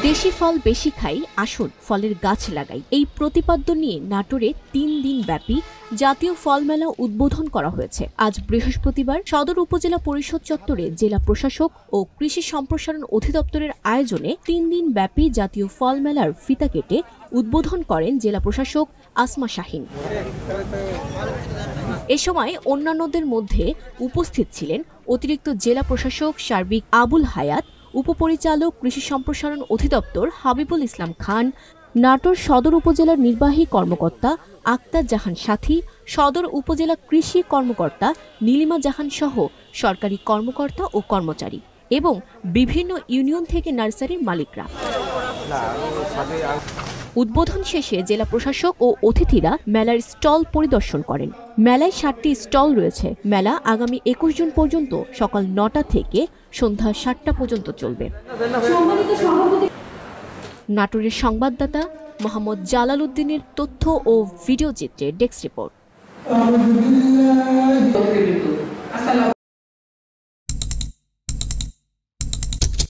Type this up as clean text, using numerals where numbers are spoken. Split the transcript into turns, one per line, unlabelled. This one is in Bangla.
দেশি ফল বেশি খাই, আসুন ফলের গাছ লাগাই, এই প্রতিপাদ্য নিয়ে নাটোরে ৩ দিন ব্যাপী জাতীয় ফল মেলা উদ্বোধন করা হয়েছে। আজ বৃহস্পতিবার সদর উপজেলা পরিষদ চত্বরে জেলা প্রশাসক ও কৃষি সম্প্রসারণ অধিদপ্তরের আয়োজনে ৩ দিন ব্যাপী জাতীয় ফল মেলার ফিতা কেটে উদ্বোধন করেন জেলা প্রশাসক আসমা শাহীন। এ সময় অন্যান্যদের মধ্যে উপস্থিত ছিলেন অতিরিক্ত জেলা প্রশাসক সার্বিক আবুল হায়াত, উপপরিচালক কৃষি সম্প্রসারণ অধিদপ্তর হাবিবুল ইসলাম খান, নাটোর সদর উপজেলার নির্বাহী কর্মকর্তা আক্তার জাহান সাথী, সদর উপজেলা কৃষি কর্মকর্তা নীলিমা জাহান সহ সরকারি কর্মকর্তা ও কর্মচারী এবং বিভিন্ন ইউনিয়ন থেকে নার্সারির মালিকরা। উদ্বোধন শেষে জেলা প্রশাসক ও অতিথিরা মেলার স্টল পরিদর্শন করেন। মেলায় ৭টি স্টল রয়েছে। মেলা আগামী ২১ জুন পর্যন্ত সকাল ৯টা থেকে সন্ধ্যা ৭টা পর্যন্ত চলবে। নাটোরের সংবাদদাতা মোহাম্মদ জালাল উদ্দিনের তথ্য ও ভিডিও চিত্রে ডেস্ক রিপোর্ট।